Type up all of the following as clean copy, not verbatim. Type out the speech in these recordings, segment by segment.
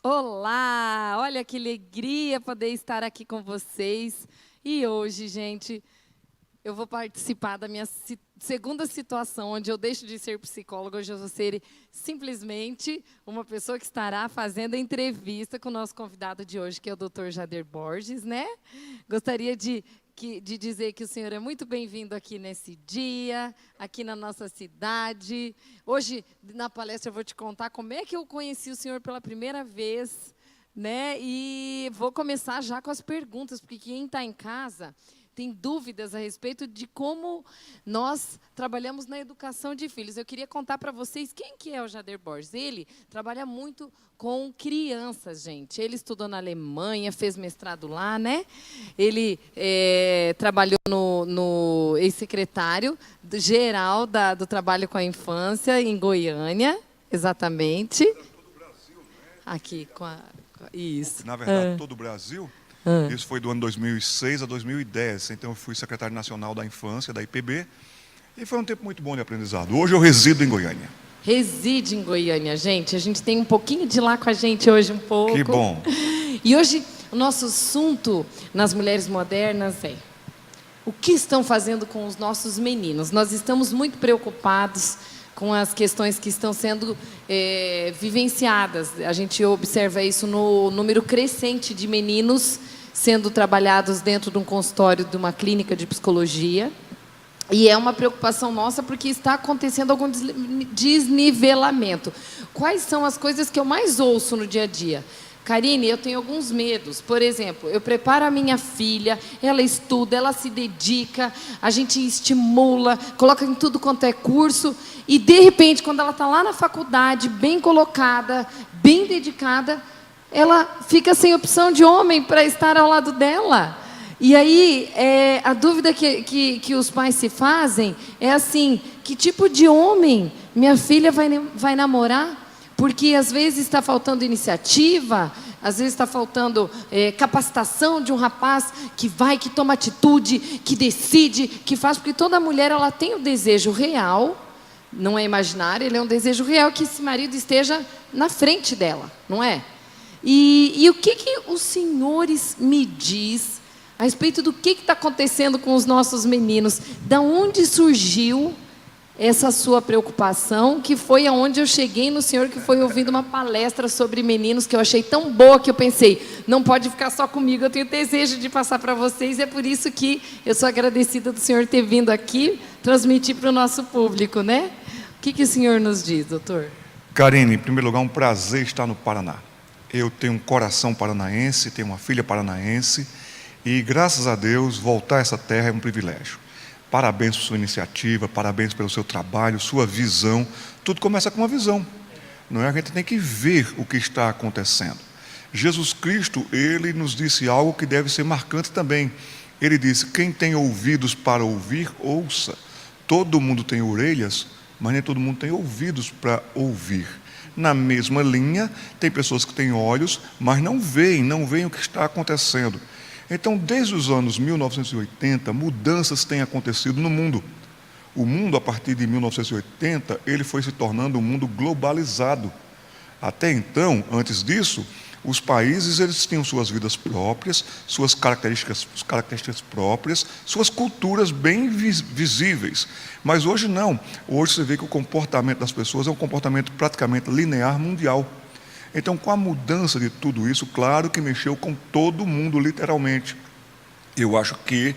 Olá! Olha que alegria poder estar aqui com vocês. E hoje, gente, eu vou participar da minha segunda situação, onde eu deixo de ser psicóloga. Hoje eu vou ser simplesmente uma pessoa que estará fazendo a entrevista com o nosso convidado de hoje, que é o Dr. Jader Borges, né? Gostaria de dizer que o senhor é muito bem-vindo aqui nesse dia, aqui na nossa cidade. Hoje, na palestra, eu vou te contar como é que eu conheci o senhor pela primeira vez, né? E vou começar já com as perguntas, porque quem está em casa tem dúvidas a respeito de como nós trabalhamos na educação de filhos. Eu queria contar para vocês quem que é o Jader Borges. Ele trabalha muito com crianças, gente. Ele estudou na Alemanha, fez mestrado lá, né? Ele trabalhou no ex-secretário geral do Trabalho com a Infância, em Goiânia, exatamente. Aqui, isso. Na verdade, todo o Brasil. Isso foi do ano 2006 a 2010. Então, eu fui secretário nacional da Infância, da IPB, e foi um tempo muito bom de aprendizado. Hoje eu resido em Goiânia. Reside em Goiânia, gente. A gente tem um pouquinho de lá com a gente hoje, um pouco. Que bom. E hoje, o nosso assunto nas mulheres modernas é o que estão fazendo com os nossos meninos. Nós estamos muito preocupados com as questões que estão sendo vivenciadas. A gente observa isso no número crescente de meninos sendo trabalhados dentro de um consultório de uma clínica de psicologia. E é uma preocupação nossa porque está acontecendo algum desnivelamento. Quais são as coisas que eu mais ouço no dia a dia? Karine, eu tenho alguns medos. Por exemplo, eu preparo a minha filha, ela estuda, ela se dedica, a gente estimula, coloca em tudo quanto é curso, e de repente, quando ela está lá na faculdade, bem colocada, bem dedicada, ela fica sem opção de homem para estar ao lado dela. E aí, a dúvida que os pais se fazem é assim: que tipo de homem minha filha vai namorar? Porque às vezes está faltando iniciativa, às vezes está faltando capacitação de um rapaz que vai, que toma atitude, que decide, que faz. Porque toda mulher ela tem o desejo real, não é imaginário, ele é um desejo real que esse marido esteja na frente dela, não é? E o que os senhores me diz a respeito do que está acontecendo com os nossos meninos? Da onde surgiu essa sua preocupação, que foi aonde eu cheguei no senhor, que foi ouvindo uma palestra sobre meninos, que eu achei tão boa, que eu pensei, não pode ficar só comigo, eu tenho desejo de passar para vocês, e é por isso que eu sou agradecida do senhor ter vindo aqui, transmitir para o nosso público, né? O que o senhor nos diz, doutor? Karine, em primeiro lugar, um prazer estar no Paraná. Eu tenho um coração paranaense, tenho uma filha paranaense, e graças a Deus, voltar a essa terra é um privilégio. Parabéns por sua iniciativa, parabéns pelo seu trabalho, sua visão. Tudo começa com uma visão, não é? A gente tem que ver o que está acontecendo. Jesus Cristo, ele nos disse algo que deve ser marcante também. Ele disse: quem tem ouvidos para ouvir, ouça. Todo mundo tem orelhas, mas nem todo mundo tem ouvidos para ouvir. Na mesma linha, tem pessoas que têm olhos, mas não veem o que está acontecendo. Então, desde os anos 1980, mudanças têm acontecido no mundo. O mundo, a partir de 1980, ele foi se tornando um mundo globalizado. Até então, antes disso, os países eles tinham suas vidas próprias, suas características próprias, suas culturas bem visíveis. Mas hoje não. Hoje você vê que o comportamento das pessoas é um comportamento praticamente linear mundial. Então, com a mudança de tudo isso, claro que mexeu com todo mundo, literalmente. Eu acho que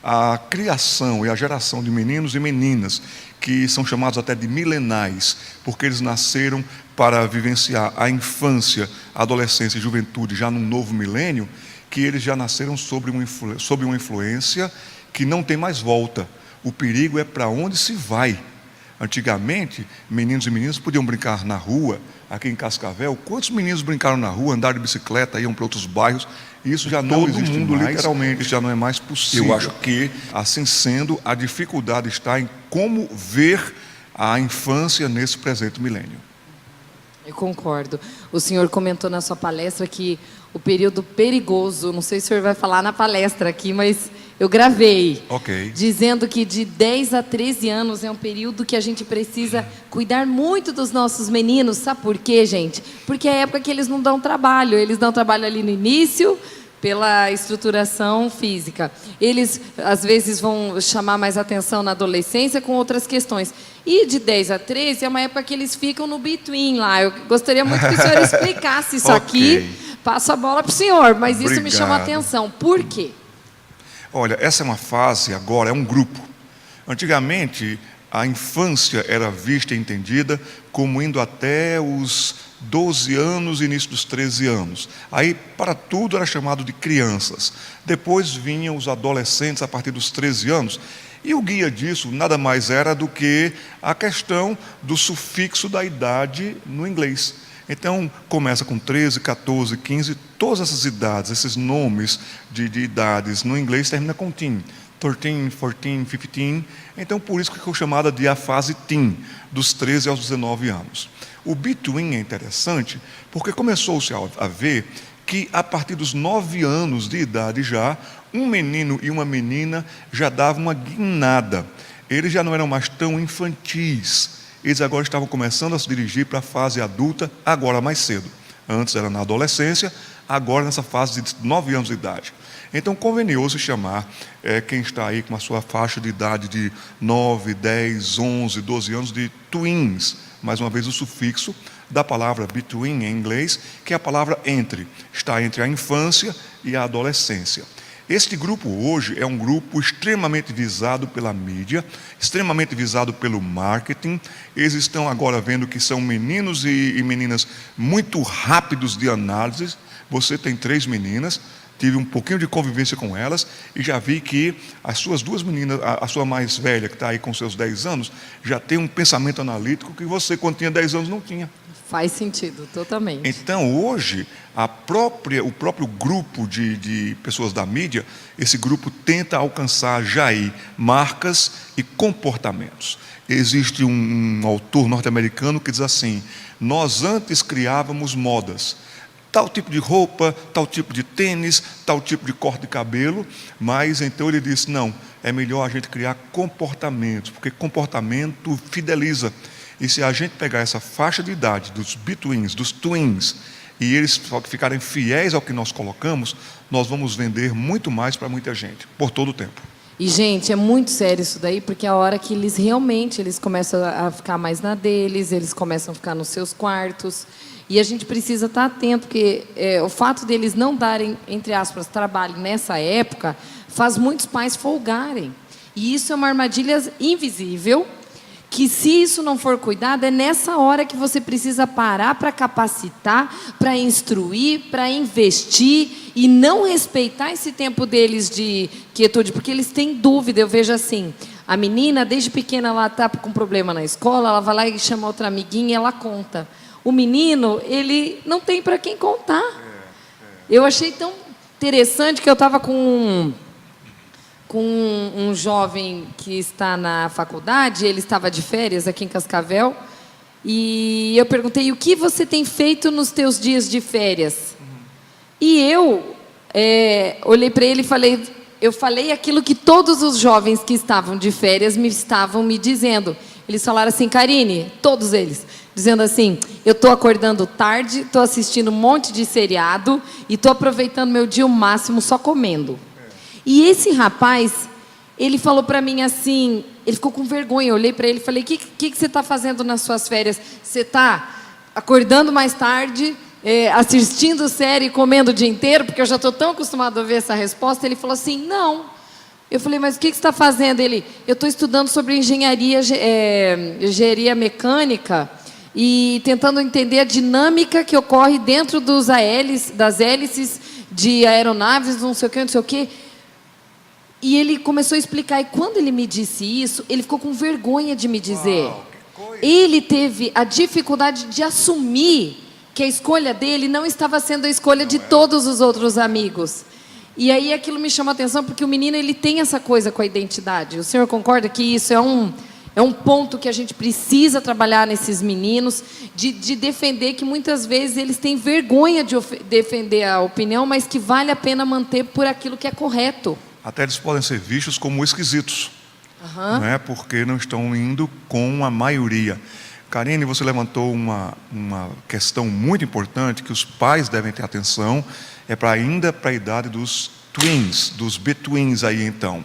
a criação e a geração de meninos e meninas, que são chamados até de milenais, porque eles nasceram para vivenciar a infância, a adolescência e juventude já num novo milênio, que eles já nasceram sob uma influência que não tem mais volta. O perigo é para onde se vai. Antigamente, meninos e meninas podiam brincar na rua. Aqui em Cascavel, quantos meninos brincaram na rua, andaram de bicicleta, iam para outros bairros? Isso já não existe mais, literalmente, isso já não é mais possível. Eu acho que, assim sendo, a dificuldade está em como ver a infância nesse presente milênio. Eu concordo. O senhor comentou na sua palestra que o período perigoso, não sei se o senhor vai falar na palestra aqui, mas Eu gravei, Ok. dizendo que de 10 a 13 anos é um período que a gente precisa cuidar muito dos nossos meninos. Sabe por quê, gente? Porque é a época que eles não dão trabalho. Eles dão trabalho ali no início, pela estruturação física. Eles, às vezes, vão chamar mais atenção na adolescência com outras questões. E de 10 a 13 é uma época que eles ficam no between lá. Eu gostaria muito que o senhor explicasse isso aqui. Passo a bola para o senhor, mas isso me chama a atenção. Por quê? Olha, essa é uma fase agora, é um grupo. Antigamente, a infância era vista e entendida como indo até os 12 anos, início dos 13 anos. Aí, para tudo, era chamado de crianças. Depois vinham os adolescentes a partir dos 13 anos. E o guia disso nada mais era do que a questão do sufixo da idade no inglês. Então, começa com 13, 14, 15, todas essas idades, esses nomes de idades no inglês termina com teen. 13, 14, 15. Então, por isso que ficou chamada de a fase teen, dos 13 aos 19 anos. O between é interessante porque começou-se a ver que a partir dos 9 anos de idade já, um menino e uma menina já davam uma guinada. Eles já não eram mais tão infantis. Eles agora estavam começando a se dirigir para a fase adulta, agora mais cedo. Antes era na adolescência, agora nessa fase de 9 anos de idade. Então, conveniou-se chamar quem está aí com a sua faixa de idade de 9, 10, 11, 12 anos de twins. Mais uma vez, o sufixo da palavra between em inglês, que é a palavra entre. Está entre a infância e a adolescência. Este grupo hoje é um grupo extremamente visado pela mídia, extremamente visado pelo marketing. Eles estão agora vendo que são meninos e meninas muito rápidos de análise. Você tem 3 meninas, tive um pouquinho de convivência com elas e já vi que as suas 2 meninas, a sua mais velha, que está aí com seus 10 anos, já tem um pensamento analítico que você, quando tinha 10 anos, não tinha. Faz sentido, totalmente. Então, hoje, o próprio grupo de pessoas da mídia, esse grupo tenta alcançar já aí marcas e comportamentos. Existe um autor norte-americano que diz assim: nós antes criávamos modas, tal tipo de roupa, tal tipo de tênis, tal tipo de corte de cabelo, mas então ele disse, não, é melhor a gente criar comportamentos, porque comportamento fideliza. E se a gente pegar essa faixa de idade dos betweens, dos twins, e eles ficarem fiéis ao que nós colocamos, nós vamos vender muito mais para muita gente, por todo o tempo. E, gente, é muito sério isso daí, porque é a hora que eles realmente começam a ficar mais na deles, eles começam a ficar nos seus quartos. E a gente precisa estar atento, porque o fato deles não darem, entre aspas, trabalho nessa época, faz muitos pais folgarem. E isso é uma armadilha invisível, que se isso não for cuidado, é nessa hora que você precisa parar para capacitar, para instruir, para investir e não respeitar esse tempo deles de quietude, porque eles têm dúvida. Eu vejo assim, a menina, desde pequena, ela está com problema na escola, ela vai lá e chama outra amiguinha e ela conta. O menino, ele não tem para quem contar. Eu achei tão interessante que eu estava com um jovem que está na faculdade, ele estava de férias aqui em Cascavel, e eu perguntei, o que você tem feito nos teus dias de férias? E eu olhei para ele e eu falei aquilo que todos os jovens que estavam de férias estavam me dizendo. Eles falaram assim, Karine, todos eles, dizendo assim, eu estou acordando tarde, estou assistindo um monte de seriado e estou aproveitando meu dia o máximo só comendo. E esse rapaz, ele falou para mim assim, ele ficou com vergonha, eu olhei para ele e falei, o que você está fazendo nas suas férias? Você está acordando mais tarde, assistindo série e comendo o dia inteiro? Porque eu já estou tão acostumado a ver essa resposta. Ele falou assim, não. Eu falei, mas o que você está fazendo? Ele, eu estou estudando sobre engenharia mecânica e tentando entender a dinâmica que ocorre dentro das hélices de aeronaves, não sei o que, não sei o que. E ele começou a explicar, e quando ele me disse isso, ele ficou com vergonha de me dizer. Uau, que coisa. Ele teve a dificuldade de assumir que a escolha dele não estava sendo a escolha de todos os outros amigos. E aí aquilo me chamou a atenção, porque o menino, ele tem essa coisa com a identidade. O senhor concorda que isso é um ponto que a gente precisa trabalhar nesses meninos, de defender que muitas vezes eles têm vergonha de defender a opinião, mas que vale a pena manter por aquilo que é correto. até eles podem ser vistos como esquisitos, Aham. não é? Porque não estão indo com a maioria. Karine, você levantou uma questão muito importante que os pais devem ter atenção, ainda para a idade dos twins, dos betweens aí então.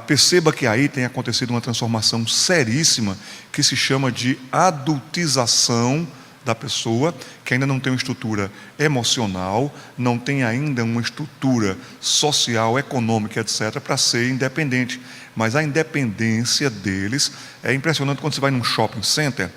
Perceba que aí tem acontecido uma transformação seríssima que se chama de adultização da pessoa, que ainda não tem uma estrutura emocional, não tem ainda uma estrutura social, econômica, etc., para ser independente. Mas a independência deles é impressionante. Quando você vai num shopping center,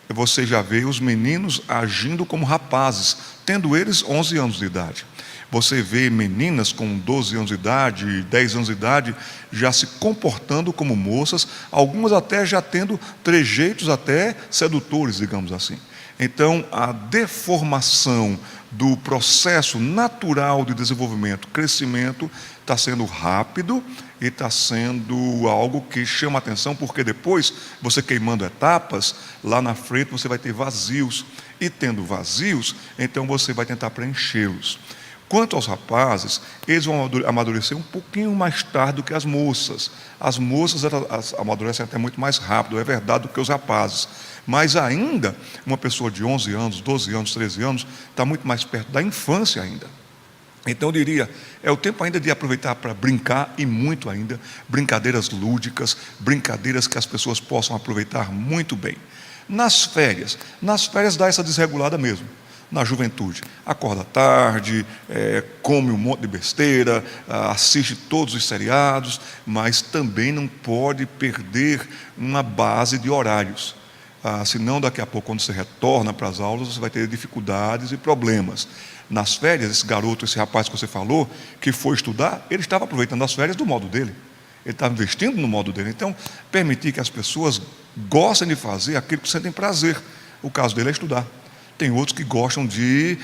você já vê os meninos agindo como rapazes, tendo eles 11 anos de idade. Você vê meninas com 12 anos de idade, 10 anos de idade, já se comportando como moças, algumas até já tendo trejeitos até sedutores, digamos assim. Então, a deformação do processo natural de desenvolvimento, crescimento, está sendo rápido e está sendo algo que chama a atenção, porque depois, você queimando etapas, lá na frente você vai ter vazios. E tendo vazios, então você vai tentar preenchê-los. Quanto aos rapazes, eles vão amadurecer um pouquinho mais tarde do que as moças. As moças amadurecem até muito mais rápido, é verdade, do que os rapazes. Mas ainda, uma pessoa de 11 anos, 12 anos, 13 anos, está muito mais perto da infância ainda. Então eu diria, é o tempo ainda de aproveitar para brincar, e muito ainda, brincadeiras lúdicas, brincadeiras que as pessoas possam aproveitar muito bem. Nas férias dá essa desregulada mesmo. Na juventude, acorda tarde, come um monte de besteira, assiste todos os seriados, mas também não pode perder uma base de horários. Senão daqui a pouco, quando você retorna para as aulas, você vai ter dificuldades e problemas. Nas férias, esse garoto, esse rapaz que você falou, que foi estudar, ele estava aproveitando as férias do modo dele. Ele estava investindo no modo dele. Então, permitir que as pessoas gostem de fazer aquilo que sentem prazer. O caso dele é estudar. Tem outros que gostam de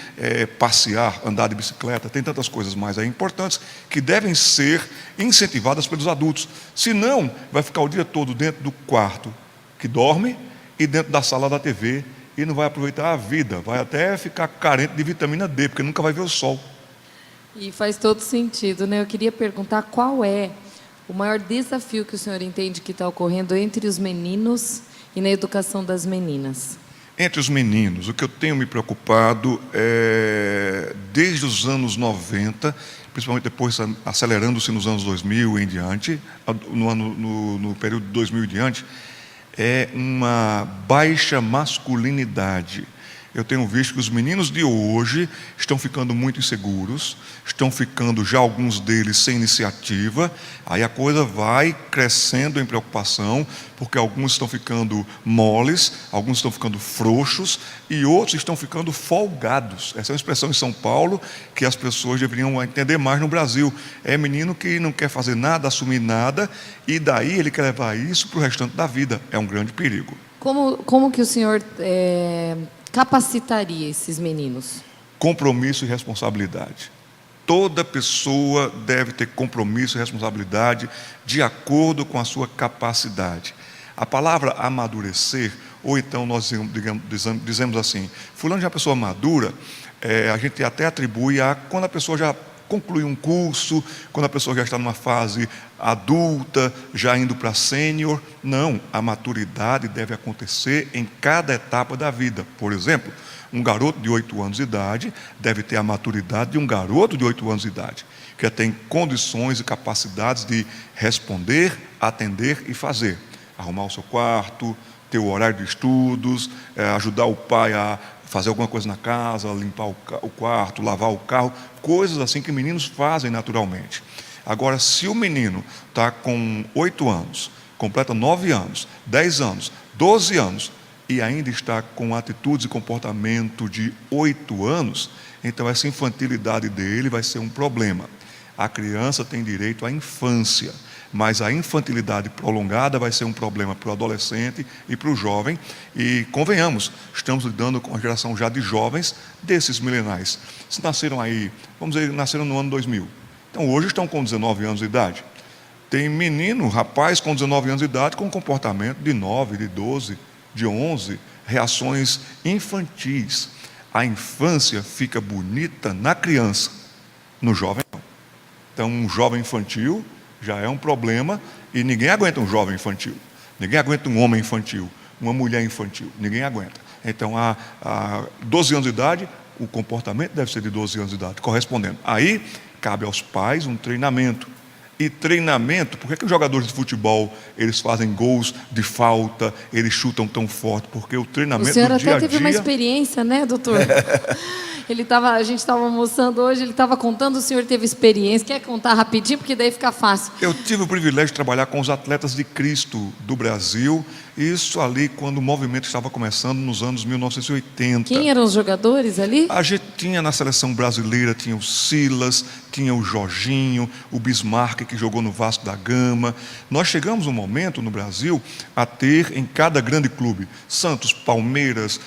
passear, andar de bicicleta, tem tantas coisas mais aí importantes que devem ser incentivadas pelos adultos. Senão, vai ficar o dia todo dentro do quarto que dorme e dentro da sala da TV e não vai aproveitar a vida, vai até ficar carente de vitamina D, porque nunca vai ver o sol. E faz todo sentido, né? Eu queria perguntar qual é o maior desafio que o senhor entende que está ocorrendo entre os meninos e na educação das meninas. Entre os meninos, o que eu tenho me preocupado desde os anos 90, principalmente depois acelerando-se nos anos 2000 em diante, no período de 2000 em diante, é uma baixa masculinidade. Eu tenho visto que os meninos de hoje estão ficando muito inseguros, estão ficando já alguns deles sem iniciativa, aí a coisa vai crescendo em preocupação, porque alguns estão ficando moles, alguns estão ficando frouxos e outros estão ficando folgados. Essa é uma expressão em São Paulo que as pessoas deveriam entender mais no Brasil. É menino que não quer fazer nada, assumir nada, e daí ele quer levar isso para o restante da vida. É um grande perigo. Como que o senhor capacitaria esses meninos? Compromisso e responsabilidade. Toda pessoa deve ter compromisso e responsabilidade de acordo com a sua capacidade. A palavra amadurecer, ou então nós dizemos assim, fulano já é uma pessoa madura, a gente até atribui a quando a pessoa já conclui um curso, quando a pessoa já está numa fase adulta, já indo para sênior. Não, a maturidade deve acontecer em cada etapa da vida. Por exemplo, um garoto de 8 anos de idade deve ter a maturidade de um garoto de 8 anos de idade, que tem condições e capacidades de responder, atender e fazer. Arrumar o seu quarto, ter o horário de estudos, ajudar o pai a fazer alguma coisa na casa, limpar o quarto, lavar o carro, coisas assim que meninos fazem naturalmente. Agora, se o menino está com 8 anos, completa 9 anos, 10 anos, 12 anos, e ainda está com atitudes e comportamento de 8 anos, então essa infantilidade dele vai ser um problema. A criança tem direito à infância, mas a infantilidade prolongada vai ser um problema para o adolescente e para o jovem. E convenhamos, estamos lidando com a geração já de jovens desses milenais. Se nasceram aí, vamos dizer, nasceram no ano 2000. Então hoje estão com 19 anos de idade. Tem menino, rapaz com 19 anos de idade com comportamento de 9, de 12, de 11, reações infantis. A infância fica bonita na criança, no jovem não. Então, um jovem infantil já é um problema e ninguém aguenta um jovem infantil. Ninguém aguenta um homem infantil, uma mulher infantil. Ninguém aguenta. Então, a 12 anos de idade, o comportamento deve ser de 12 anos de idade, correspondendo. Aí, cabe aos pais um treinamento. E treinamento, por que os jogadores de futebol, eles fazem gols de falta, eles chutam tão forte? Porque o treinamento do dia a dia... O senhor até teve uma experiência, né, doutor? A gente estava almoçando hoje, ele estava contando, o senhor teve experiência. Quer contar rapidinho, porque daí fica fácil. Eu tive o privilégio de trabalhar com os atletas de Cristo do Brasil, isso ali quando o movimento estava começando nos anos 1980. Quem eram os jogadores ali? A gente tinha na seleção brasileira, tinha o Silas, tinha o Jorginho, o Bismarck, que jogou no Vasco da Gama. Nós chegamos um momento no Brasil a ter em cada grande clube, Santos, Palmeiras,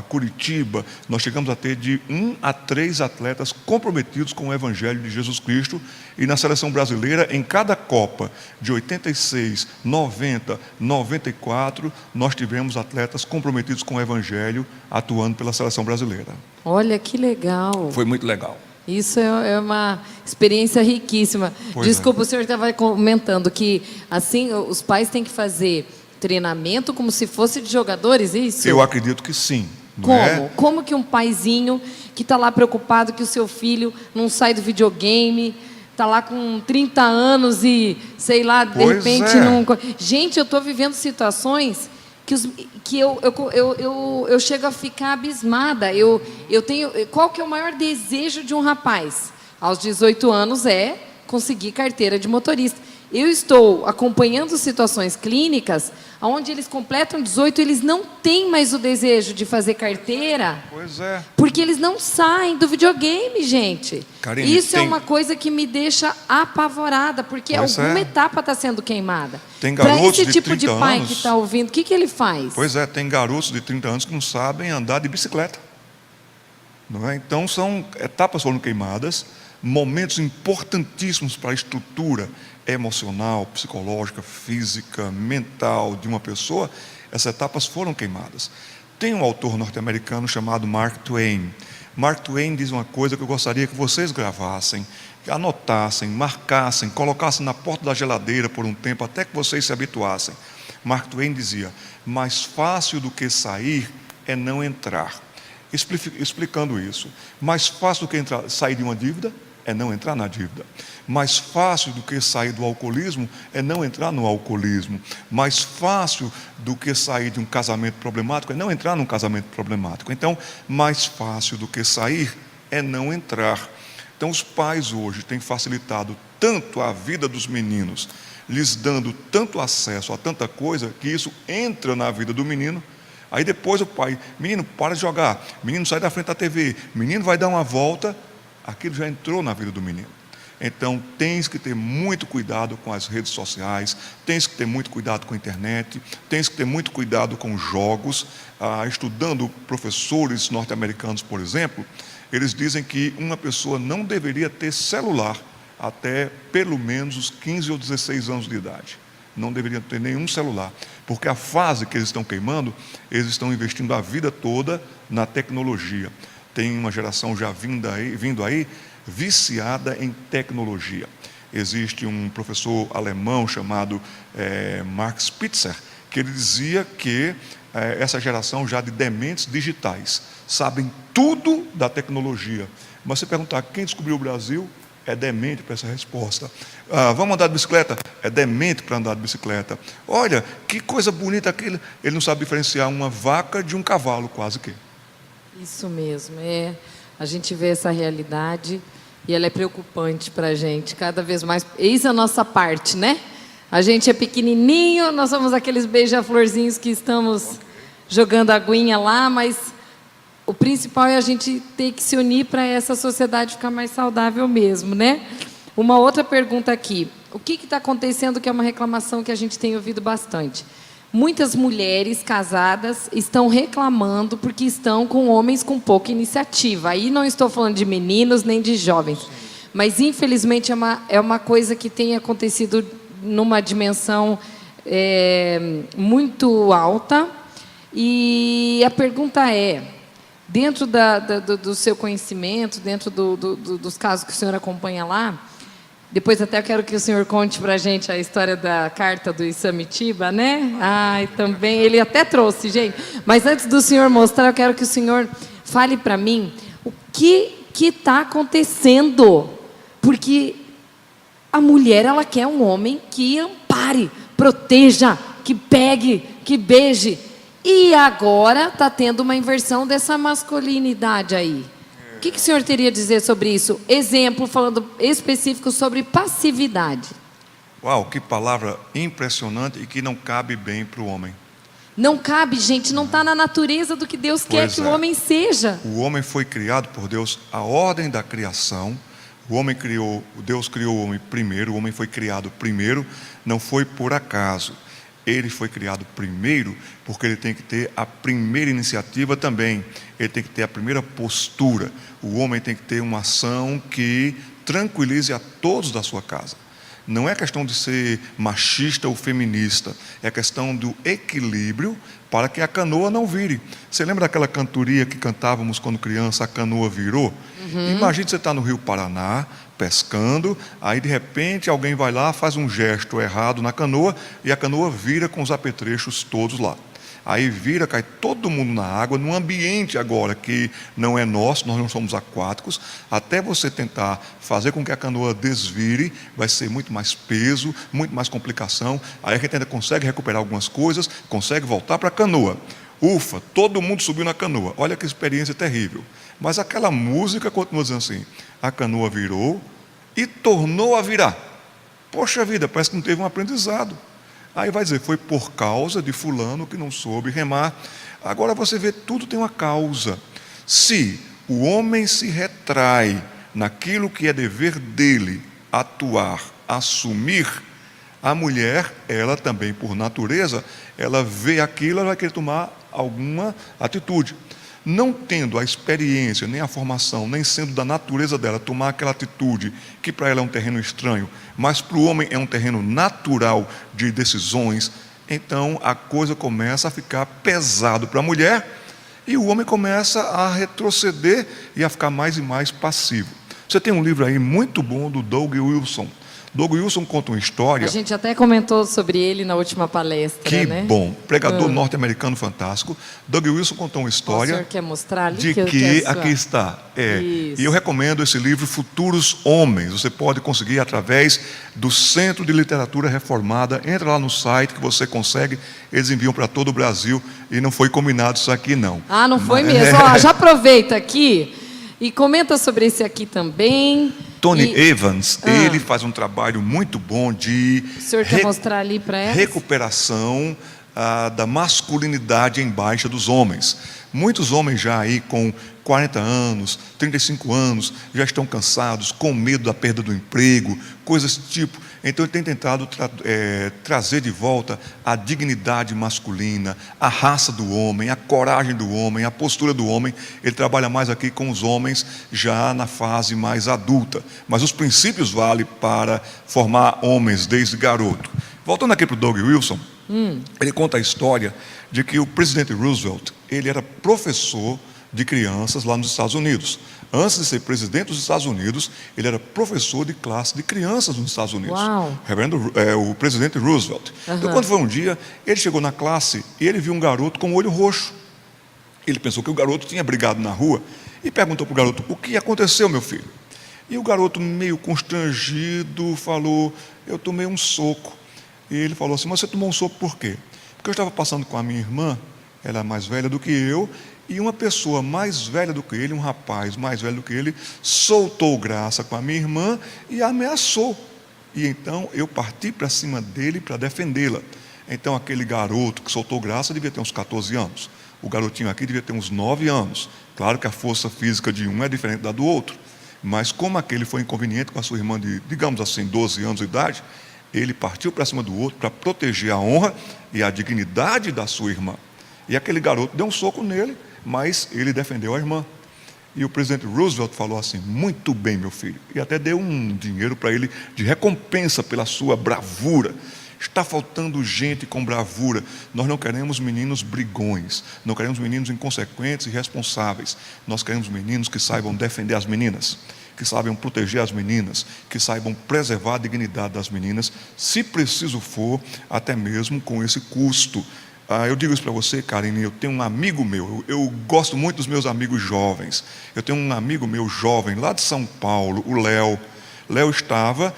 Curitiba, nós chegamos a ter de 1 a 3 atletas comprometidos com o Evangelho de Jesus Cristo. E na seleção brasileira, em cada Copa de 86, 90, 94, nós tivemos atletas comprometidos com o Evangelho atuando pela seleção brasileira. Olha que legal. Foi muito legal. Isso é uma experiência riquíssima. Desculpa, o senhor estava comentando que assim os pais têm que fazer treinamento como se fosse de jogadores, isso? Eu acredito que sim. Como? Como que um paizinho que está lá preocupado que o seu filho não sai do videogame, está lá com 30 anos e, sei lá, de repente não... Gente, eu estou vivendo situações que eu chego a ficar abismada. Eu tenho... Qual que é o maior desejo de um rapaz? Aos 18 anos é conseguir carteira de motorista. Eu estou acompanhando situações clínicas onde eles completam 18 e eles não têm mais o desejo de fazer carteira. Pois é. Porque eles não saem do videogame, gente. Karine, isso é uma coisa que me deixa apavorada, porque alguma etapa está sendo queimada. Tem garotos esse tipo de pai que está ouvindo, o que ele faz? Pois é, tem garotos de 30 anos que não sabem andar de bicicleta. Não é? Então, etapas foram queimadas, momentos importantíssimos para a estrutura emocional, psicológica, física, mental de uma pessoa, essas etapas foram queimadas. Tem um autor norte-americano chamado Mark Twain. Mark Twain diz uma coisa que eu gostaria que vocês gravassem, que anotassem, marcassem, colocassem na porta da geladeira por um tempo, até que vocês se habituassem. Mark Twain dizia: mais fácil do que sair é não entrar. Explicando isso, mais fácil do que sair de uma dívida é não entrar na dívida. Mais fácil do que sair do alcoolismo é não entrar no alcoolismo. Mais fácil do que sair de um casamento problemático é não entrar num casamento problemático. Então, mais fácil do que sair é não entrar. Então, os pais hoje têm facilitado tanto a vida dos meninos, lhes dando tanto acesso a tanta coisa, que isso entra na vida do menino. Aí depois o pai: menino, para de jogar, menino, sai da frente da TV, menino, vai dar uma volta. Aquilo já entrou na vida do menino. Então, tens que ter muito cuidado com as redes sociais, tens que ter muito cuidado com a internet, tens que ter muito cuidado com jogos. Estudando professores norte-americanos, por exemplo, eles dizem que uma pessoa não deveria ter celular até pelo menos os 15 ou 16 anos de idade. Não deveria ter nenhum celular, porque a fase que eles estão queimando, eles estão investindo a vida toda na tecnologia. Tem uma geração já vindo aí viciada em tecnologia. Existe um professor alemão chamado Mark Spitzer, que ele dizia que essa geração já de dementes digitais sabem tudo da tecnologia. Mas se perguntar quem descobriu o Brasil, é demente para essa resposta. Vamos andar de bicicleta? É demente para andar de bicicleta. Olha, que coisa bonita aquilo. Ele não sabe diferenciar uma vaca de um cavalo, quase que. Isso mesmo, a gente vê essa realidade e ela é preocupante para a gente, cada vez mais. Eis a nossa parte, né? A gente é pequenininho, nós somos aqueles beija-florzinhos que estamos jogando aguinha lá, mas o principal é a gente ter que se unir para essa sociedade ficar mais saudável mesmo, né? Uma outra pergunta aqui: o que está acontecendo, que é uma reclamação que a gente tem ouvido bastante? Muitas mulheres casadas estão reclamando porque estão com homens com pouca iniciativa. Aí não estou falando de meninos nem de jovens, mas infelizmente é uma coisa que tem acontecido numa dimensão muito alta. E a pergunta é: dentro do seu conhecimento, dentro dos casos que o senhor acompanha lá, depois até eu quero que o senhor conte para a gente a história da carta do Isamitiba, né? Ai, também, ele até trouxe, gente. Mas antes do senhor mostrar, eu quero que o senhor fale para mim o que está acontecendo. Porque a mulher, ela quer um homem que ampare, proteja, que pegue, que beije. E agora está tendo uma inversão dessa masculinidade aí. O que o senhor teria a dizer sobre isso? Exemplo, falando específico sobre passividade. Uau, que palavra impressionante e que não cabe bem para o homem. Não cabe, gente, não está na natureza do que Deus quer que o homem seja. O homem foi criado por Deus, a ordem da criação. Deus criou o homem primeiro, o homem foi criado primeiro, não foi por acaso. Ele foi criado primeiro porque ele tem que ter a primeira iniciativa também. Ele tem que ter a primeira postura. O homem tem que ter uma ação que tranquilize a todos da sua casa. Não é questão de ser machista ou feminista. É questão do equilíbrio para que a canoa não vire. Você lembra daquela cantoria que cantávamos quando criança, a canoa virou? Imagine você estar no Rio Paraná, pescando, aí de repente alguém vai lá, faz um gesto errado na canoa e a canoa vira com os apetrechos todos lá. Aí vira, cai todo mundo na água, num ambiente agora que não é nosso, nós não somos aquáticos. Até você tentar fazer com que a canoa desvire, vai ser muito mais peso, muito mais complicação. Aí a gente ainda consegue recuperar algumas coisas, consegue voltar para a canoa. Ufa, todo mundo subiu na canoa. Olha que experiência terrível. Mas aquela música continua dizendo assim: a canoa virou e tornou a virar. Poxa vida, parece que não teve um aprendizado. Aí vai dizer, foi por causa de fulano que não soube remar. Agora você vê, tudo tem uma causa. Se o homem se retrai naquilo que é dever dele, atuar, assumir, a mulher, ela também por natureza, ela vê aquilo, ela vai querer tomar alguma atitude. Não tendo a experiência, nem a formação, nem sendo da natureza dela tomar aquela atitude que para ela é um terreno estranho, mas para o homem é um terreno natural de decisões, então a coisa começa a ficar pesado para a mulher e o homem começa a retroceder e a ficar mais e mais passivo. Você tem um livro aí muito bom do Doug Wilson. Doug Wilson conta uma história. A gente até comentou sobre ele na última palestra. Que né? bom, pregador norte-americano fantástico. Doug Wilson contou uma história. O senhor quer mostrar ali? De que aqui está. E eu recomendo esse livro, Futuros Homens. Você pode conseguir através do Centro de Literatura Reformada. Entra lá no site que você consegue. Eles enviam para todo o Brasil e não foi combinado isso aqui não. Ah, não foi mesmo. Ó, já aproveita aqui e comenta sobre esse aqui também. Tony Evans, ele faz um trabalho muito bom de o senhor quer mostrar ali para elas? Recuperação da masculinidade em baixa dos homens. Muitos homens já aí com 40 anos, 35 anos, já estão cansados, com medo da perda do emprego, coisas desse tipo. Então ele tem tentado trazer de volta a dignidade masculina, a raça do homem, a coragem do homem, a postura do homem. Ele trabalha mais aqui com os homens já na fase mais adulta. Mas os princípios valem para formar homens desde garoto. Voltando aqui para o Doug Wilson, ele conta a história de que o presidente Roosevelt, ele era professor de crianças lá nos Estados Unidos. Antes de ser presidente dos Estados Unidos, ele era professor de classe de crianças nos Estados Unidos. Uau. O presidente Roosevelt. Então, quando foi um dia, ele chegou na classe e ele viu um garoto com o olho roxo. Ele pensou que o garoto tinha brigado na rua e perguntou para o garoto: o que aconteceu, meu filho? E o garoto, meio constrangido, falou: eu tomei um soco. E ele falou assim: mas você tomou um soco por quê? Porque eu estava passando com a minha irmã, ela é mais velha do que eu, e uma pessoa mais velha do que ele, um rapaz mais velho do que ele, soltou graça com a minha irmã e a ameaçou. E então eu parti para cima dele para defendê-la. Então aquele garoto que soltou graça devia ter uns 14 anos. O garotinho aqui devia ter uns 9 anos. Claro que a força física de um é diferente da do outro. Mas como aquele foi inconveniente com a sua irmã de, digamos assim, 12 anos de idade, ele partiu para cima do outro para proteger a honra e a dignidade da sua irmã. E aquele garoto deu um soco nele, mas ele defendeu a irmã. E o presidente Roosevelt falou assim: muito bem, meu filho. E até deu um dinheiro para ele de recompensa pela sua bravura. Está faltando gente com bravura. Nós não queremos meninos brigões, não queremos meninos inconsequentes e irresponsáveis. Nós queremos meninos que saibam defender as meninas, que saibam proteger as meninas, que saibam preservar a dignidade das meninas, se preciso for, até mesmo com esse custo. Eu digo isso para você, Karine, eu tenho um amigo meu, eu gosto muito dos meus amigos jovens. Eu tenho um amigo meu jovem, lá de São Paulo, o Léo. Léo estava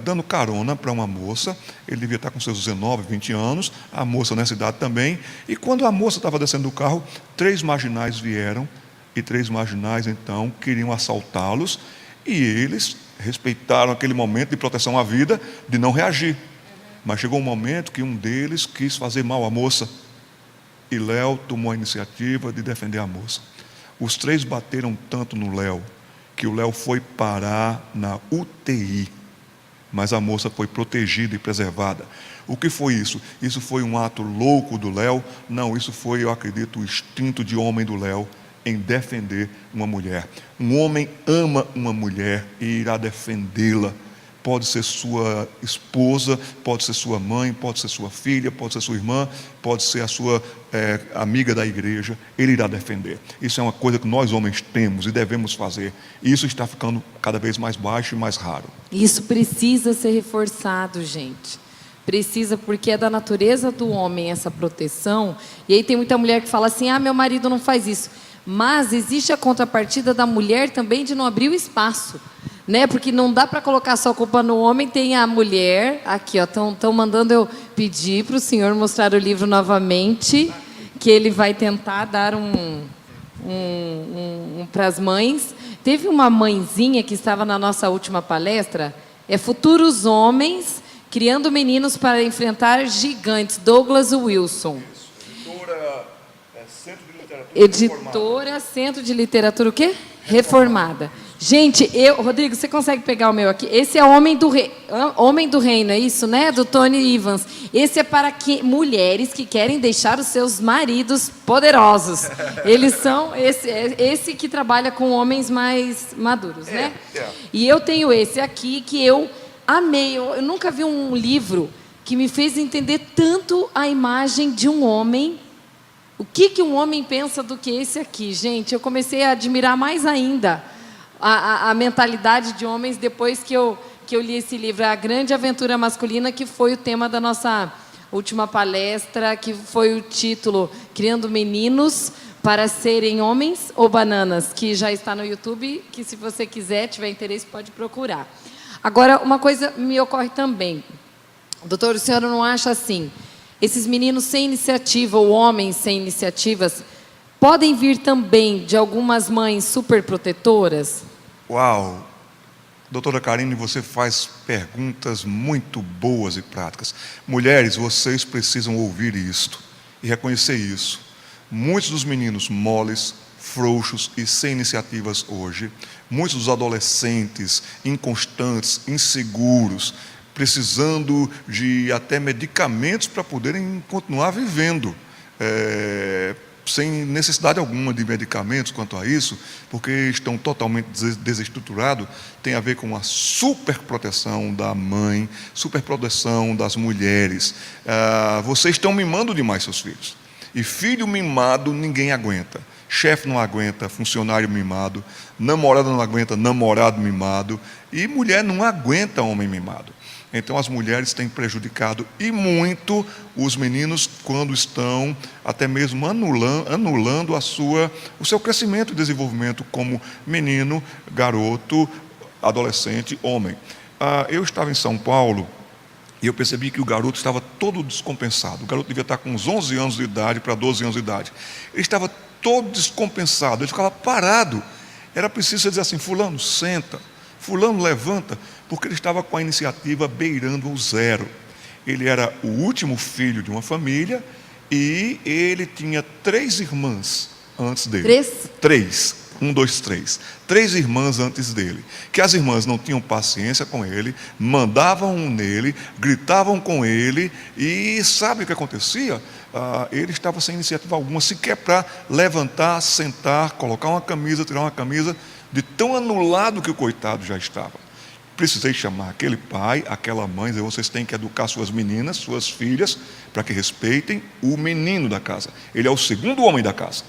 dando carona para uma moça, ele devia estar com seus 19, 20 anos, a moça nessa idade também, e quando a moça estava descendo do carro, 3 marginais vieram, e 3 marginais então queriam assaltá-los, e eles respeitaram aquele momento de proteção à vida, de não reagir. Mas chegou um momento que um deles quis fazer mal à moça, e Léo tomou a iniciativa de defender a moça. Os 3 bateram tanto no Léo, que o Léo foi parar na UTI, mas a moça foi protegida e preservada. O que foi isso? Isso foi um ato louco do Léo? Não, isso foi, eu acredito, o instinto de homem do Léo em defender uma mulher. Um homem ama uma mulher e irá defendê-la. Pode ser sua esposa, pode ser sua mãe, pode ser sua filha, pode ser sua irmã, pode ser a sua amiga da igreja, ele irá defender. Isso é uma coisa que nós homens temos e devemos fazer. E isso está ficando cada vez mais baixo e mais raro. Isso precisa ser reforçado, gente. Precisa, porque é da natureza do homem essa proteção. E aí tem muita mulher que fala assim, meu marido não faz isso. Mas existe a contrapartida da mulher também de não abrir o espaço. Né? Porque não dá para colocar só a culpa no homem, tem a mulher. Aqui, estão mandando eu pedir para o senhor mostrar o livro novamente, que ele vai tentar dar para as mães. Teve uma mãezinha que estava na nossa última palestra, Futuros Homens, Criando Meninos para Enfrentar Gigantes, Douglas Wilson. Editora Centro de Literatura, o quê? Reformada. Gente, Rodrigo, você consegue pegar o meu aqui? Esse é Homem do Reino, é isso, né? Do Tony Evans. Esse é para mulheres que querem deixar os seus maridos poderosos. Eles são esse que trabalha com homens mais maduros, né? E eu tenho esse aqui que eu amei. Eu nunca vi um livro que me fez entender tanto a imagem de um homem. O que um homem pensa do que esse aqui, gente? Eu comecei a admirar mais ainda a mentalidade de homens depois que eu li esse livro, A Grande Aventura Masculina, que foi o tema da nossa última palestra, que foi o título Criando Meninos para Serem Homens ou Bananas, que já está no YouTube, que se você quiser, tiver interesse, pode procurar. Agora, uma coisa me ocorre também. Doutor, o senhor não acha assim? Esses meninos sem iniciativa, ou homens sem iniciativas, podem vir também de algumas mães superprotetoras? Uau! Doutora Karine, você faz perguntas muito boas e práticas. Mulheres, vocês precisam ouvir isto e reconhecer isso. Muitos dos meninos moles, frouxos e sem iniciativas hoje, muitos dos adolescentes inconstantes, inseguros, precisando de até medicamentos para poderem continuar vivendo, sem necessidade alguma de medicamentos quanto a isso, porque estão totalmente desestruturados. Tem a ver com a superproteção da mãe, superproteção das mulheres. Vocês estão mimando demais seus filhos, e filho mimado ninguém aguenta. Chefe não aguenta funcionário mimado, namorada não aguenta namorado mimado, e mulher não aguenta homem mimado. Então as mulheres têm prejudicado e muito os meninos quando estão até mesmo anulando o seu crescimento e desenvolvimento como menino, garoto, adolescente, homem. Eu estava em São Paulo e eu percebi que o garoto estava todo descompensado. O garoto devia estar com uns 11 anos de idade para 12 anos de idade. Ele estava todo descompensado, ele ficava parado. Era preciso dizer assim, fulano, senta, fulano, levanta, porque ele estava com a iniciativa beirando o zero. Ele era o último filho de uma família e ele tinha 3 irmãs antes dele. 3. 1, 2, 3. 3 irmãs antes dele. Que as irmãs não tinham paciência com ele, mandavam nele, gritavam com ele e sabe o que acontecia? Ele estava sem iniciativa alguma, sequer para levantar, sentar, colocar uma camisa, tirar uma camisa, de tão anulado que o coitado já estava. precisei chamar aquele pai, aquela mãe, dizer, vocês têm que educar suas meninas, suas filhas, para que respeitem o menino da casa. Ele é o segundo homem da casa.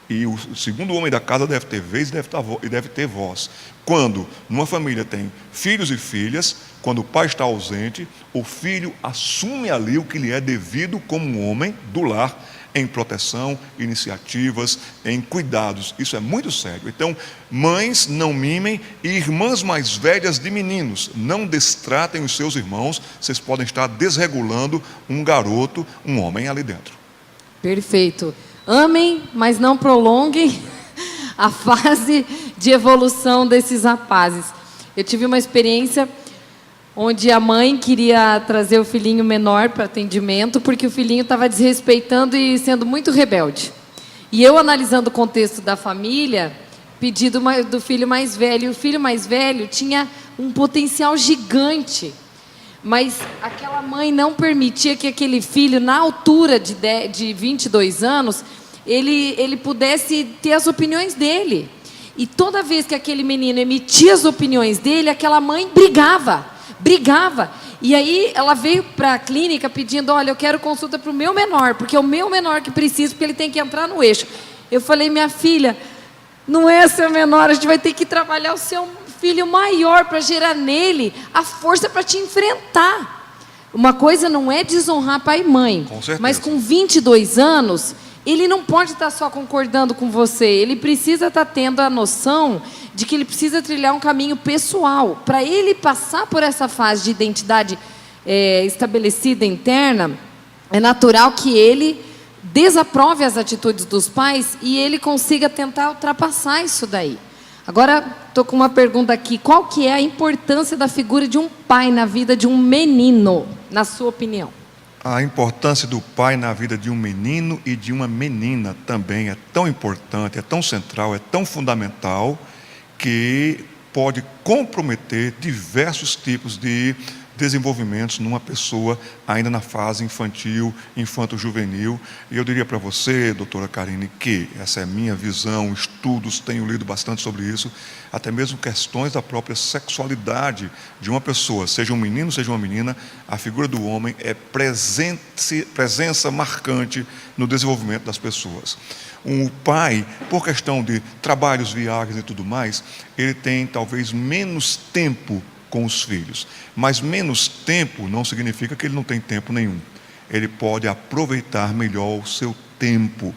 E o segundo homem da casa deve ter vez e deve ter voz. Quando numa família tem filhos e filhas, quando o pai está ausente, o filho assume ali o que lhe é devido como um homem do lar, em proteção, iniciativas, em cuidados. Isso é muito sério. Então, mães, não mimem, e irmãs mais velhas de meninos, não destratem os seus irmãos. Vocês podem estar desregulando um garoto, um homem ali dentro. Perfeito. Amem, mas não prolonguem a fase de evolução desses rapazes. Eu tive uma experiência onde a mãe queria trazer o filhinho menor para atendimento, porque o filhinho estava desrespeitando e sendo muito rebelde. E eu, analisando o contexto da família, pedi do filho mais velho. E o filho mais velho tinha um potencial gigante, mas aquela mãe não permitia que aquele filho, na altura de 22 anos, ele pudesse ter as opiniões dele. E toda vez que aquele menino emitia as opiniões dele, aquela mãe brigava. E aí ela veio para a clínica pedindo, olha, eu quero consulta para o meu menor, porque é o meu menor que precisa, porque ele tem que entrar no eixo. Eu falei, minha filha, não é seu menor, a gente vai ter que trabalhar o seu filho maior para gerar nele a força para te enfrentar. Uma coisa não é desonrar pai e mãe, mas com 22 anos, ele não pode estar só concordando com você, ele precisa estar tendo a noção de que ele precisa trilhar um caminho pessoal. Para ele passar por essa fase de identidade estabelecida interna, é natural que ele desaprove as atitudes dos pais e ele consiga tentar ultrapassar isso daí. Agora, estou com uma pergunta aqui. Qual que é a importância da figura de um pai na vida de um menino, na sua opinião? A importância do pai na vida de um menino e de uma menina também é tão importante, é tão central, é tão fundamental, que pode comprometer diversos tipos de desenvolvimentos numa pessoa ainda na fase infantil, infanto-juvenil. E eu diria para você, doutora Karine, que essa é a minha visão, estudos, tenho lido bastante sobre isso, até mesmo questões da própria sexualidade de uma pessoa, seja um menino, seja uma menina, a figura do homem é presença marcante no desenvolvimento das pessoas. O pai, por questão de trabalhos, viagens e tudo mais, ele tem talvez menos tempo com os filhos, mas menos tempo não significa que ele não tem tempo nenhum. Ele pode aproveitar melhor o seu tempo.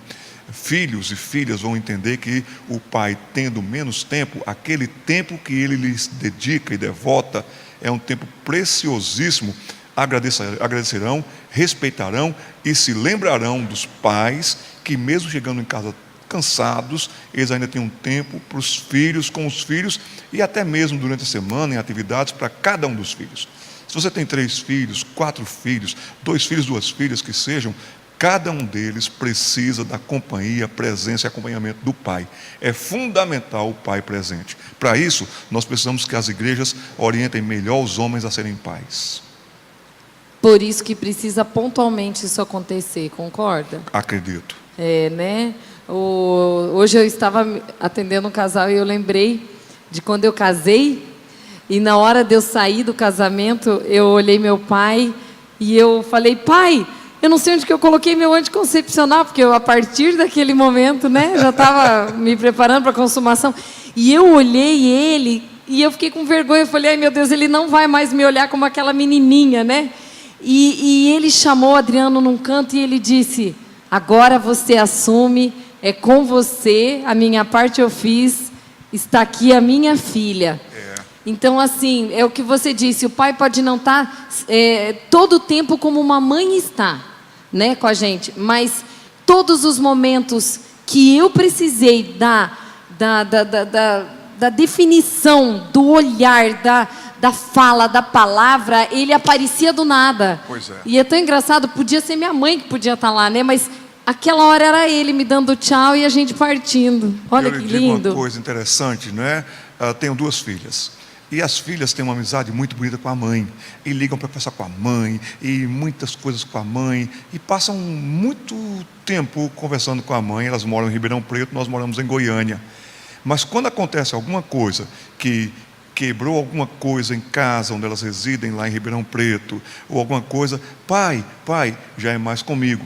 Filhos e filhas vão entender que o pai, tendo menos tempo, aquele tempo que ele lhes dedica e devota é um tempo preciosíssimo. Agradecerão, respeitarão e se lembrarão dos pais que, mesmo chegando em casa cansados, eles ainda têm um tempo para os filhos, com os filhos, e até mesmo durante a semana em atividades para cada um dos filhos. Se você tem 3 filhos, 4 filhos, 2 filhos, 2 filhas que sejam, cada um deles precisa da companhia, presença e acompanhamento do pai. É fundamental o pai presente. Para isso, nós precisamos que as igrejas orientem melhor os homens a serem pais. Por isso que precisa pontualmente isso acontecer, concorda? Acredito. Né? Hoje eu estava atendendo um casal e eu lembrei de quando eu casei, e na hora de eu sair do casamento, eu olhei meu pai e eu falei, pai, eu não sei onde que eu coloquei meu anticoncepcional, porque eu, a partir daquele momento, né, já estava me preparando para a consumação, e eu olhei ele e eu fiquei com vergonha, eu falei, ai meu Deus, ele não vai mais me olhar como aquela menininha, né? E ele chamou o Adriano num canto e ele disse, agora você assume, é com você, a minha parte eu fiz, está aqui a minha filha. Então, assim, é o que você disse, o pai pode não estar todo o tempo como uma mãe está, né, com a gente, mas todos os momentos que eu precisei da definição, do olhar, da fala, da palavra, ele aparecia do nada. Pois é. E é tão engraçado, podia ser minha mãe que podia estar lá, né, mas aquela hora era ele me dando tchau e a gente partindo. Olha que lindo. Eu digo uma coisa interessante, né? Tenho 2 filhas. E as filhas têm uma amizade muito bonita com a mãe. E ligam para conversar com a mãe. E muitas coisas com a mãe. E passam muito tempo conversando com a mãe. Elas moram em Ribeirão Preto, nós moramos em Goiânia. Mas quando acontece alguma coisa que quebrou alguma coisa em casa onde elas residem, lá em Ribeirão Preto, ou alguma coisa, pai, já é mais comigo.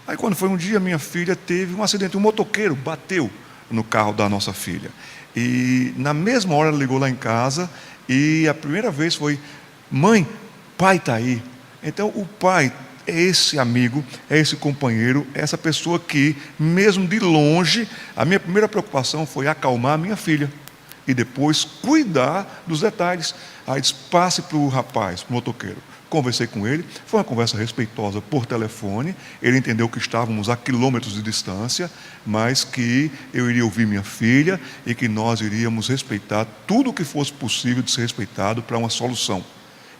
Aí quando foi um dia, minha filha teve um acidente, um motoqueiro bateu no carro da nossa filha. E na mesma hora ela ligou lá em casa, e a primeira vez foi: mãe, pai está aí. Então o pai é esse amigo, é esse companheiro, é essa pessoa que, mesmo de longe, a minha primeira preocupação foi acalmar a minha filha e depois cuidar dos detalhes. Aí disse: passe para o rapaz, para o motoqueiro. Conversei com ele, foi uma conversa respeitosa por telefone. Ele entendeu que estávamos a quilômetros de distância, mas que eu iria ouvir minha filha e que nós iríamos respeitar tudo o que fosse possível de ser respeitado para uma solução.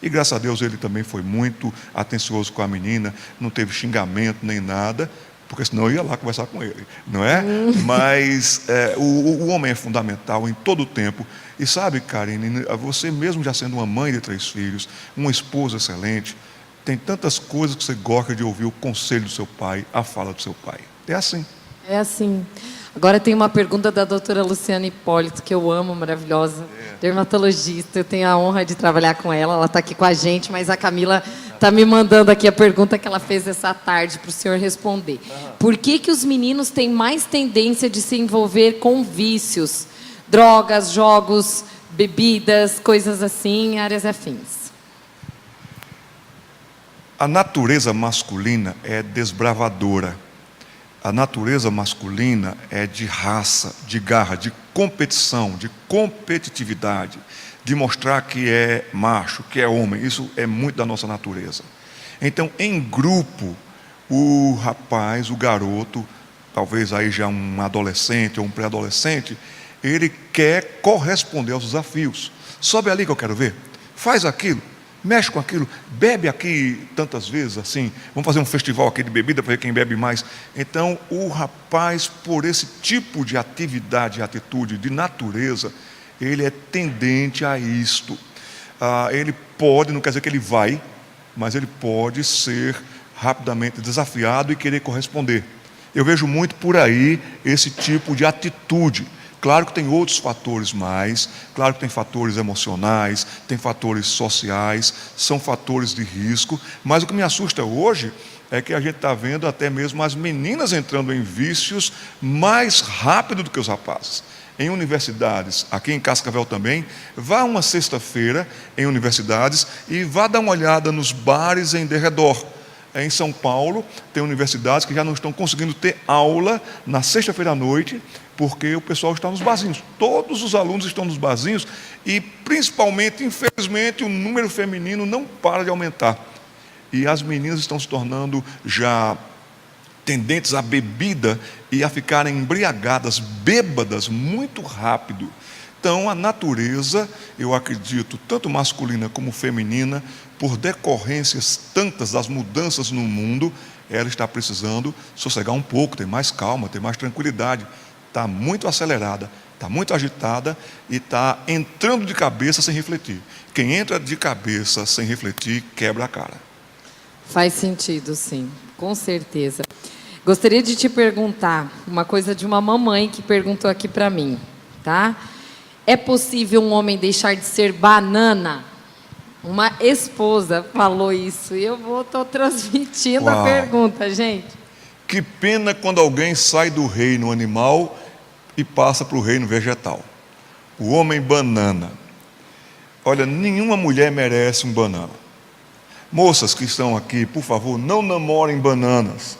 E graças a Deus ele também foi muito atencioso com a menina, não teve xingamento nem nada, porque senão eu ia lá conversar com ele, não é? Mas o homem é fundamental em todo o tempo. E sabe, Karine, você mesmo já sendo uma mãe de 3 filhos, uma esposa excelente, tem tantas coisas que você gosta de ouvir o conselho do seu pai, a fala do seu pai. É assim. É assim. Agora tem uma pergunta da doutora Luciana Hipólito, que eu amo, maravilhosa, dermatologista. Eu tenho a honra de trabalhar com ela, ela está aqui com a gente, mas a Camila está me mandando aqui a pergunta que ela fez essa tarde para o senhor responder. Por que os meninos têm mais tendência de se envolver com vícios? Drogas, jogos, bebidas, coisas assim, áreas afins. A natureza masculina é desbravadora. A natureza masculina é de raça, de garra, de competição, de competitividade, de mostrar que é macho, que é homem. Isso é muito da nossa natureza. Então, em grupo, o rapaz, o garoto, talvez aí já um adolescente ou um pré-adolescente, ele quer corresponder aos desafios. Sobe ali que eu quero ver, faz aquilo, mexe com aquilo, bebe aqui tantas vezes assim, vamos fazer um festival aqui de bebida para ver quem bebe mais. Então o rapaz, por esse tipo de atividade, atitude, de natureza, ele é tendente a isto. Ele pode, não quer dizer que ele vai, mas ele pode ser rapidamente desafiado e querer corresponder. Eu vejo muito por aí esse tipo de atitude. Claro que tem outros fatores mais, claro que tem fatores emocionais, tem fatores sociais, são fatores de risco, mas o que me assusta hoje é que a gente está vendo até mesmo as meninas entrando em vícios mais rápido do que os rapazes. Em universidades, aqui em Cascavel também, vá uma sexta-feira em universidades e vá dar uma olhada nos bares em derredor. Em São Paulo, tem universidades que já não estão conseguindo ter aula na sexta-feira à noite, porque o pessoal está nos barzinhos. Todos os alunos estão nos barzinhos e, principalmente, infelizmente, o número feminino não para de aumentar. E as meninas estão se tornando já tendentes à bebida e a ficarem embriagadas, bêbadas, muito rápido. Então, a natureza, eu acredito, tanto masculina como feminina, por decorrências tantas das mudanças no mundo, ela está precisando sossegar um pouco, ter mais calma, ter mais tranquilidade. Está muito acelerada, está muito agitada e está entrando de cabeça sem refletir. Quem entra de cabeça sem refletir, quebra a cara. Faz sentido, sim, com certeza. Gostaria de te perguntar uma coisa de uma mamãe que perguntou aqui para mim, tá? É possível um homem deixar de ser banana? Uma esposa falou isso e eu estou transmitindo a pergunta, gente. Que pena quando alguém sai do reino animal e passa para o reino vegetal. O homem banana. Olha, nenhuma mulher merece um banana. Moças que estão aqui, por favor, não namorem bananas.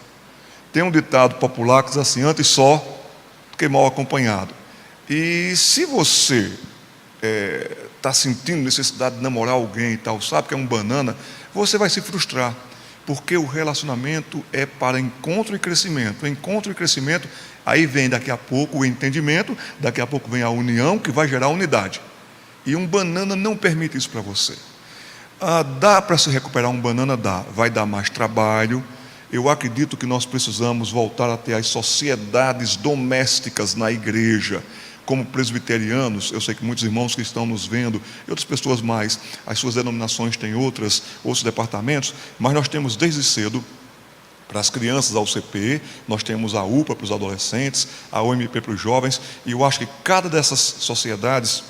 Tem um ditado popular que diz assim: antes só do que mal acompanhado. E se você está sentindo necessidade de namorar alguém e tal, sabe que é um banana, você vai se frustrar. Porque o relacionamento é para encontro e crescimento. Encontro e crescimento, aí vem daqui a pouco o entendimento, daqui a pouco vem a união, que vai gerar unidade. E um banana não permite isso para você. Dá para se recuperar um banana? Dá. Vai dar mais trabalho. Eu acredito que nós precisamos voltar a ter as sociedades domésticas na igreja. Como presbiterianos, eu sei que muitos irmãos que estão nos vendo, e outras pessoas mais, as suas denominações têm outros departamentos, mas nós temos desde cedo, para as crianças, a UCP, nós temos a UPA para os adolescentes, a OMP para os jovens, e eu acho que cada dessas sociedades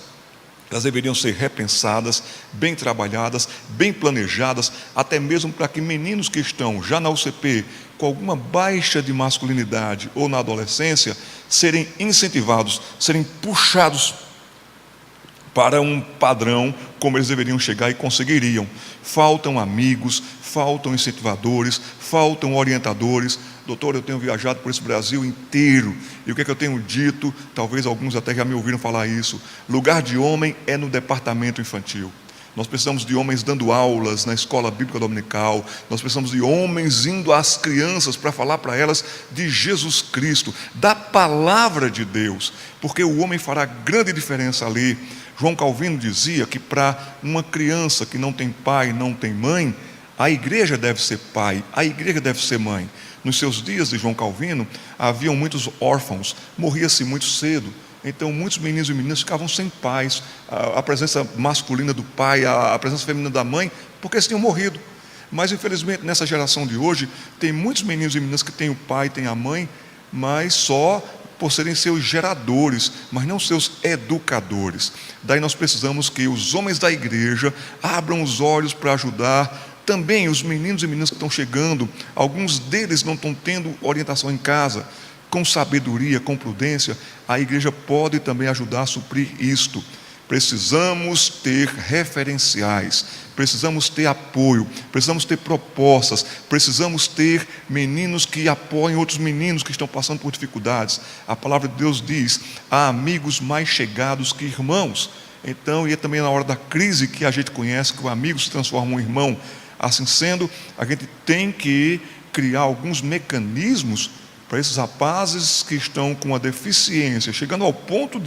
Elas deveriam ser repensadas, bem trabalhadas, bem planejadas, até mesmo para que meninos que estão já na UCP, com alguma baixa de masculinidade ou na adolescência, serem incentivados, serem puxados para um padrão como eles deveriam chegar e conseguiriam. Faltam amigos, faltam incentivadores, faltam orientadores. Doutor, eu tenho viajado por esse Brasil inteiro, e o que é que eu tenho dito? Talvez alguns até já me ouviram falar isso. Lugar de homem é no departamento infantil. Nós precisamos de homens dando aulas na escola bíblica dominical. Nós precisamos de homens indo às crianças para falar para elas de Jesus Cristo, da palavra de Deus, porque o homem fará grande diferença ali. João Calvino dizia que para uma criança que não tem pai, não tem mãe, a igreja deve ser pai, a igreja deve ser mãe. Nos seus dias de João Calvino, haviam muitos órfãos, morria-se muito cedo. Então muitos meninos e meninas ficavam sem pais, a presença masculina do pai, a presença feminina da mãe, porque eles tinham morrido. Mas infelizmente nessa geração de hoje, tem muitos meninos e meninas que têm o pai, têm a mãe, mas só por serem seus geradores, mas não seus educadores. Daí nós precisamos que os homens da igreja abram os olhos para ajudar também os meninos e meninas que estão chegando. Alguns deles não estão tendo orientação em casa. Com sabedoria, com prudência, a igreja pode também ajudar a suprir isto. Precisamos ter referenciais, precisamos ter apoio, precisamos ter propostas, precisamos ter meninos que apoiem outros meninos que estão passando por dificuldades. A palavra de Deus diz: há amigos mais chegados que irmãos. Então, e é também na hora da crise que a gente conhece que o amigo se transforma em um irmão. Assim sendo, a gente tem que criar alguns mecanismos para esses rapazes que estão com a deficiência, chegando ao ponto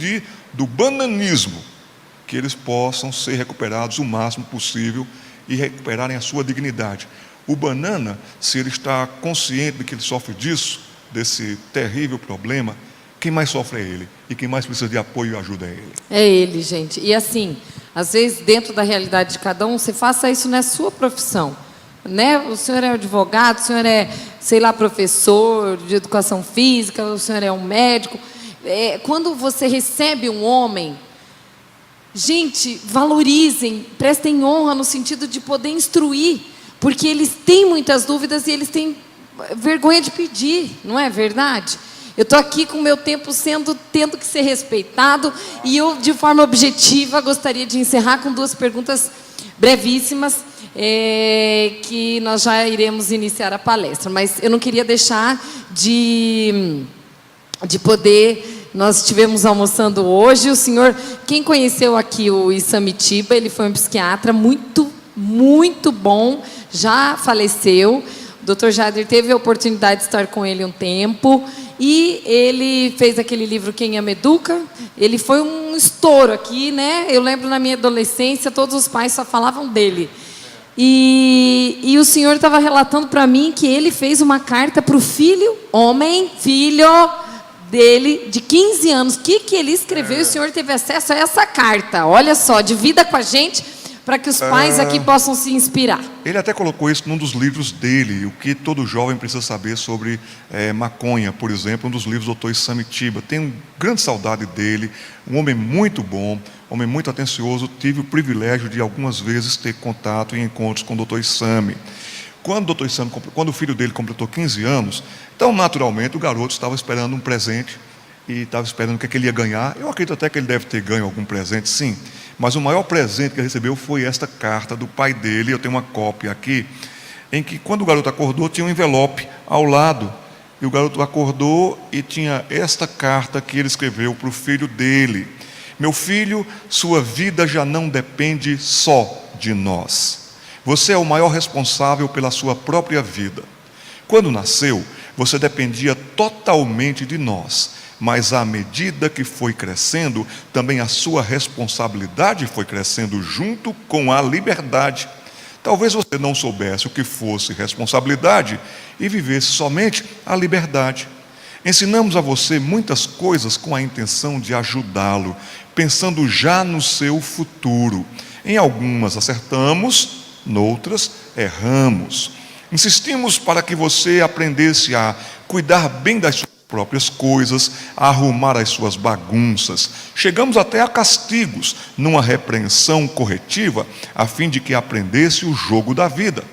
do bananismo, que eles possam ser recuperados o máximo possível e recuperarem a sua dignidade. O banana, se ele está consciente de que ele sofre disso, desse terrível problema, quem mais sofre é ele, e quem mais precisa de apoio e ajuda é ele. É ele, gente. E assim, às vezes dentro da realidade de cada um, você faça isso na sua profissão, né? O senhor é advogado, o senhor é, sei lá, professor de educação física, o senhor é um médico. Quando você recebe um homem, gente, valorizem, prestem honra no sentido de poder instruir, porque eles têm muitas dúvidas e eles têm vergonha de pedir, não é verdade? Eu estou aqui com o meu tempo tendo que ser respeitado, e eu, de forma objetiva, gostaria de encerrar com 2 perguntas brevíssimas, que nós já iremos iniciar a palestra. Mas eu não queria deixar de poder... Nós estivemos almoçando hoje, o senhor... Quem conheceu aqui o Isamitiba, ele foi um psiquiatra muito, muito bom, já faleceu. O Dr. Jader teve a oportunidade de estar com ele um tempo, e ele fez aquele livro Quem Ama Educa. Ele foi um estouro aqui, né? Eu lembro na minha adolescência, todos os pais só falavam dele. E o senhor estava relatando para mim que ele fez uma carta para o filho dele, de 15 anos. O que ele escreveu? E o senhor teve acesso a essa carta. Olha só, divida com a gente, para que os pais aqui possam se inspirar. Ele até colocou isso num dos livros dele, o que todo jovem precisa saber sobre maconha, por exemplo, um dos livros do Dr. Isamitiba. Tenho grande saudade dele, um homem muito bom, um homem muito atencioso. Tive o privilégio de algumas vezes ter contato e encontros com o Dr. Isami. Quando o filho dele completou 15 anos, então naturalmente o garoto estava esperando um presente, e estava esperando o que ele ia ganhar. Eu acredito até que ele deve ter ganho algum presente, sim. Mas o maior presente que ele recebeu foi esta carta do pai dele. Eu tenho uma cópia aqui, em que quando o garoto acordou, tinha um envelope ao lado. E o garoto acordou e tinha esta carta que ele escreveu para o filho dele: meu filho, sua vida já não depende só de nós. Você é o maior responsável pela sua própria vida. Quando nasceu, você dependia totalmente de nós. Mas à medida que foi crescendo, também a sua responsabilidade foi crescendo junto com a liberdade. Talvez você não soubesse o que fosse responsabilidade e vivesse somente a liberdade. Ensinamos a você muitas coisas com a intenção de ajudá-lo, pensando já no seu futuro. Em algumas acertamos, noutras erramos. Insistimos para que você aprendesse a cuidar bem das suas próprias coisas, a arrumar as suas bagunças. Chegamos até a castigos, numa repreensão corretiva, a fim de que aprendesse o jogo da vida.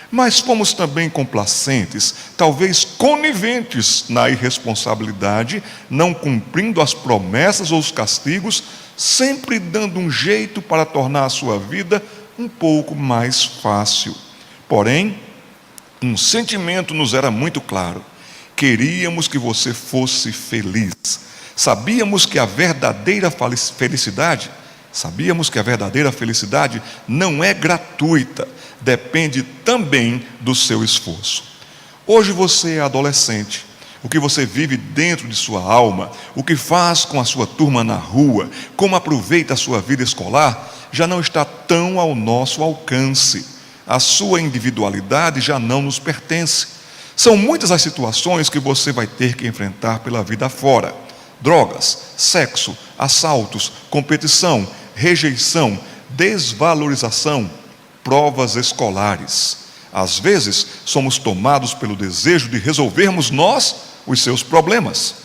Mas fomos também complacentes, talvez coniventes na irresponsabilidade, não cumprindo as promessas ou os castigos, sempre dando um jeito para tornar a sua vida um pouco mais fácil. Porém, um sentimento nos era muito claro: queríamos que você fosse feliz. Sabíamos que a verdadeira felicidade não é gratuita, depende também do seu esforço. Hoje você é adolescente. O que você vive dentro de sua alma, o que faz com a sua turma na rua, como aproveita a sua vida escolar, já não está tão ao nosso alcance. A sua individualidade já não nos pertence. São muitas as situações que você vai ter que enfrentar pela vida fora: drogas, sexo, assaltos, competição, rejeição, desvalorização, provas escolares. Às vezes, somos tomados pelo desejo de resolvermos nós os seus problemas.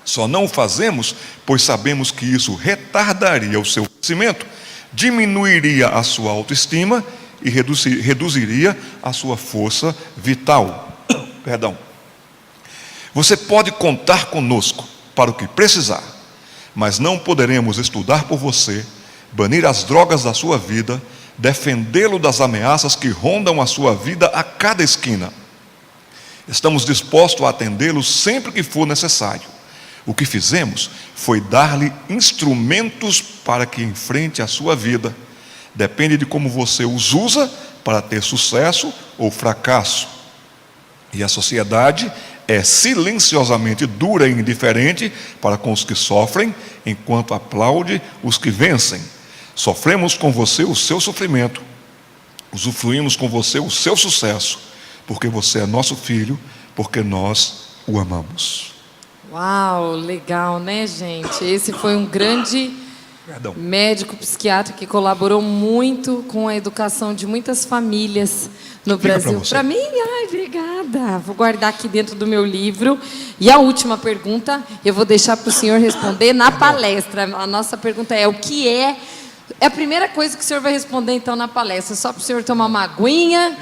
Só não o fazemos, pois sabemos que isso retardaria o seu crescimento, diminuiria a sua autoestima e reduziria a sua força vital. Você pode contar conosco para o que precisar, mas não poderemos estudar por você, banir as drogas da sua vida, defendê-lo das ameaças que rondam a sua vida a cada esquina. Estamos dispostos a atendê-lo sempre que for necessário. O que fizemos foi dar-lhe instrumentos para que enfrente a sua vida. Depende de como você os usa para ter sucesso ou fracasso. E a sociedade é silenciosamente dura e indiferente para com os que sofrem, enquanto aplaude os que vencem. Sofremos com você o seu sofrimento, usufruímos com você o seu sucesso, porque você é nosso filho, porque nós o amamos. Uau, legal, né, gente? Esse foi um grande médico psiquiatra que colaborou muito com a educação de muitas famílias no Brasil. Para mim, obrigada. Vou guardar aqui dentro do meu livro. E a última pergunta, eu vou deixar para o senhor responder na palestra. A nossa pergunta é: o que é a primeira coisa que o senhor vai responder, então, na palestra? Só para o senhor tomar uma aguinha.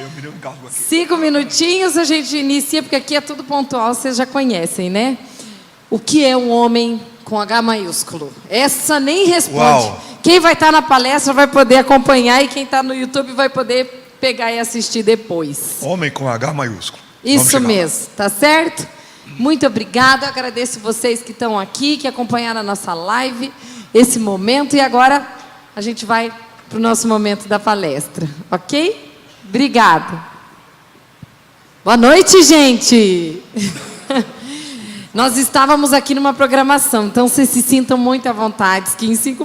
5 minutinhos a gente inicia, porque aqui é tudo pontual, vocês já conhecem, né? O que é um homem com H maiúsculo? Essa nem responde. Uau. Quem vai estar na palestra vai poder acompanhar, e quem está no YouTube vai poder pegar e assistir depois. Homem com H maiúsculo. Isso mesmo, tá certo? Muito obrigada, agradeço vocês que estão aqui, que acompanharam a nossa live, esse momento, e agora a gente vai para o nosso momento da palestra, ok? Obrigada. Boa noite, gente! Nós estávamos aqui numa programação, então vocês se sintam muito à vontade, que em 5